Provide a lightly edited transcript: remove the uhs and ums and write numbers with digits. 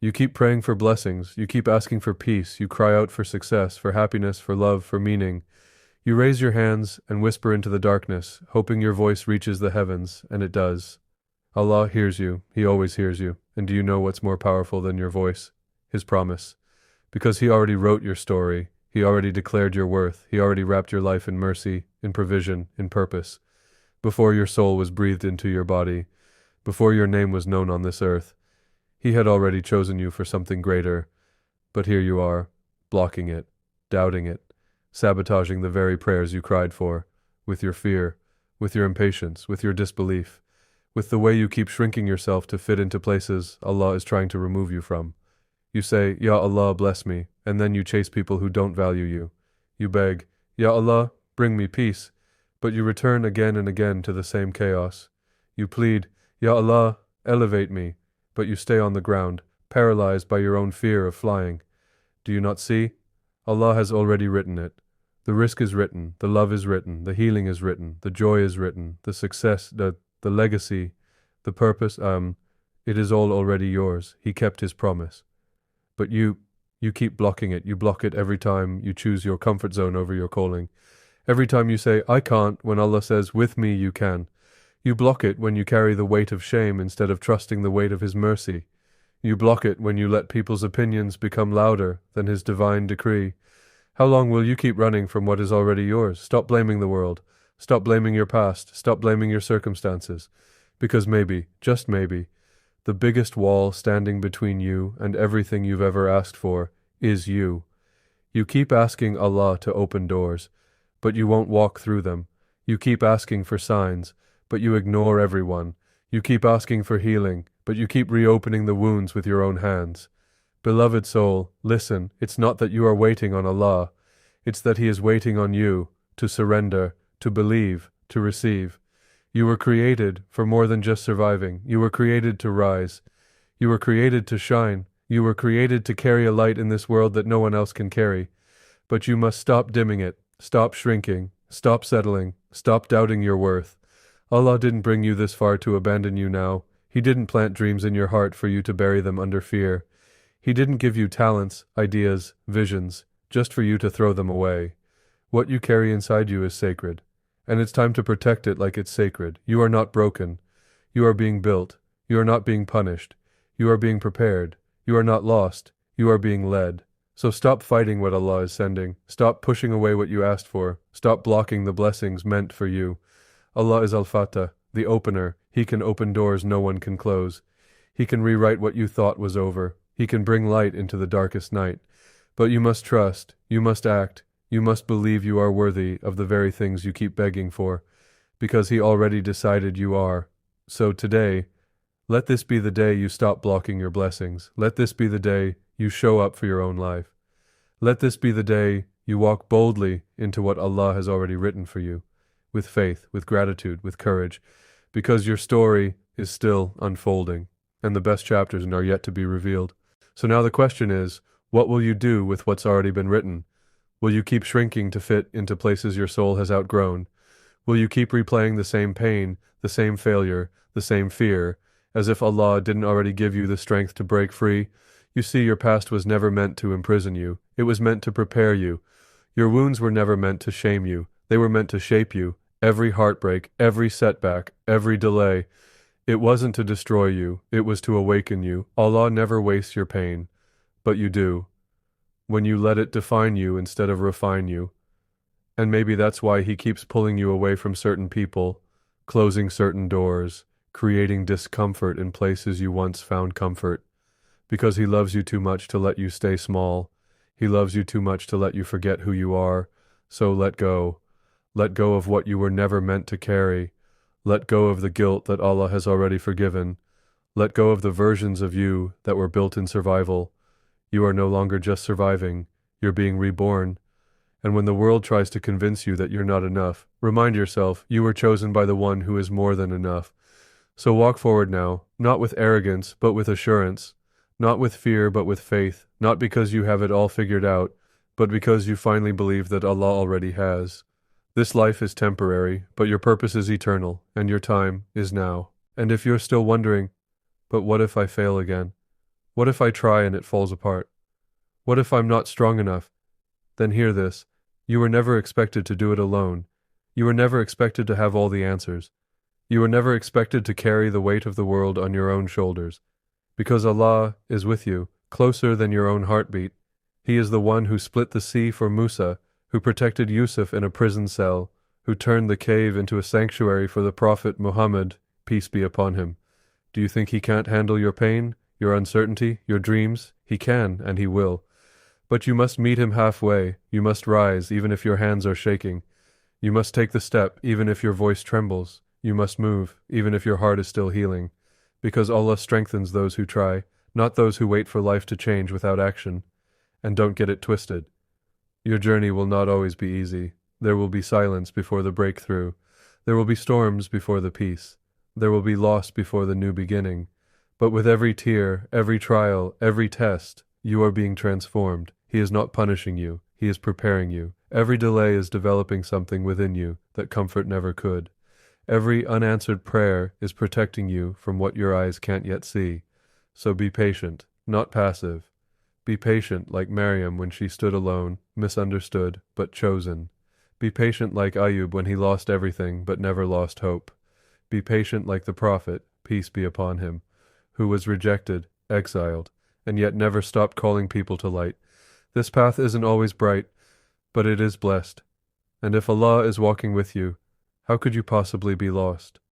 You keep praying for blessings, you keep asking for peace, you cry out for success, for happiness, for love, for meaning. You raise your hands and whisper into the darkness, hoping your voice reaches the heavens, and it does. Allah hears you, He always hears you, and do you know what's more powerful than your voice? His promise. Because He already wrote your story, He already declared your worth, He already wrapped your life in mercy, in provision, in purpose. Before your soul was breathed into your body, before your name was known on this earth, He had already chosen you for something greater. But here you are, blocking it, doubting it, sabotaging the very prayers you cried for, with your fear, with your impatience, with your disbelief, with the way you keep shrinking yourself to fit into places Allah is trying to remove you from. You say, Ya Allah, bless me, and then you chase people who don't value you. You beg, Ya Allah, bring me peace, but you return again and again to the same chaos. You plead, Ya Allah, elevate me, but you stay on the ground, paralyzed by your own fear of flying. Do you not see? Allah has already written it. The risk is written, the love is written, the healing is written, the joy is written, the success, the legacy, the purpose, it is all already yours. He kept His promise. But you keep blocking it. You block it every time you choose your comfort zone over your calling. Every time you say, I can't, when Allah says, with me you can. You block it when you carry the weight of shame instead of trusting the weight of His mercy. You block it when you let people's opinions become louder than His divine decree. How long will you keep running from what is already yours? Stop blaming the world. Stop blaming your past. Stop blaming your circumstances. Because maybe, just maybe, the biggest wall standing between you and everything you've ever asked for is you. You keep asking Allah to open doors, but you won't walk through them. You keep asking for signs, but you ignore everyone. You keep asking for healing, but you keep reopening the wounds with your own hands. Beloved soul, listen, it's not that you are waiting on Allah. It's that He is waiting on you to surrender, to believe, to receive. You were created for more than just surviving. You were created to rise. You were created to shine. You were created to carry a light in this world that no one else can carry. But you must stop dimming it, stop shrinking, stop settling, stop doubting your worth. Allah didn't bring you this far to abandon you now. He didn't plant dreams in your heart for you to bury them under fear. He didn't give you talents, ideas, visions, just for you to throw them away. What you carry inside you is sacred, and it's time to protect it like it's sacred. You are not broken. You are being built. You are not being punished. You are being prepared. You are not lost. You are being led. So stop fighting what Allah is sending. Stop pushing away what you asked for. Stop blocking the blessings meant for you. Allah is Al-Fatah, the opener. He can open doors no one can close. He can rewrite what you thought was over. He can bring light into the darkest night. But you must trust. You must act. You must believe you are worthy of the very things you keep begging for, because He already decided you are. So today, let this be the day you stop blocking your blessings. Let this be the day you show up for your own life. Let this be the day you walk boldly into what Allah has already written for you, with faith, with gratitude, with courage, because your story is still unfolding, and the best chapters are yet to be revealed. So now the question is, what will you do with what's already been written? Will you keep shrinking to fit into places your soul has outgrown? Will you keep replaying the same pain, the same failure, the same fear, as if Allah didn't already give you the strength to break free? You see, your past was never meant to imprison you. It was meant to prepare you. Your wounds were never meant to shame you. They were meant to shape you. Every heartbreak, every setback, every delay, it wasn't to destroy you. It was to awaken you. Allah never wastes your pain, but you do, when you let it define you instead of refine you. And maybe that's why He keeps pulling you away from certain people, closing certain doors, creating discomfort in places you once found comfort. Because He loves you too much to let you stay small. He loves you too much to let you forget who you are. So let go. Let go of what you were never meant to carry. Let go of the guilt that Allah has already forgiven. Let go of the versions of you that were built in survival. You are no longer just surviving, you're being reborn. And when the world tries to convince you that you're not enough, remind yourself you were chosen by the one who is more than enough. So walk forward now, not with arrogance, but with assurance, not with fear, but with faith, not because you have it all figured out, but because you finally believe that Allah already has. This life is temporary, but your purpose is eternal, and your time is now. And if you're still wondering, but what if I fail again? What if I try and it falls apart? What if I'm not strong enough? Then hear this. You were never expected to do it alone. You were never expected to have all the answers. You were never expected to carry the weight of the world on your own shoulders. Because Allah is with you, closer than your own heartbeat. He is the one who split the sea for Musa, who protected Yusuf in a prison cell, who turned the cave into a sanctuary for the Prophet Muhammad, peace be upon him. Do you think he can't handle your pain, your uncertainty, your dreams? He can, and he will. But you must meet him halfway. You must rise, even if your hands are shaking. You must take the step, even if your voice trembles. You must move, even if your heart is still healing. Because Allah strengthens those who try, not those who wait for life to change without action. And don't get it twisted. Your journey will not always be easy. There will be silence before the breakthrough. There will be storms before the peace. There will be loss before the new beginning. But with every tear, every trial, every test, you are being transformed. He is not punishing you. He is preparing you. Every delay is developing something within you that comfort never could. Every unanswered prayer is protecting you from what your eyes can't yet see. So be patient, not passive. Be patient like Maryam when she stood alone, misunderstood, but chosen. Be patient like Ayub when he lost everything but never lost hope. Be patient like the prophet, peace be upon him, who was rejected, exiled, and yet never stopped calling people to light. This path isn't always bright, but it is blessed. And if Allah is walking with you, how could you possibly be lost?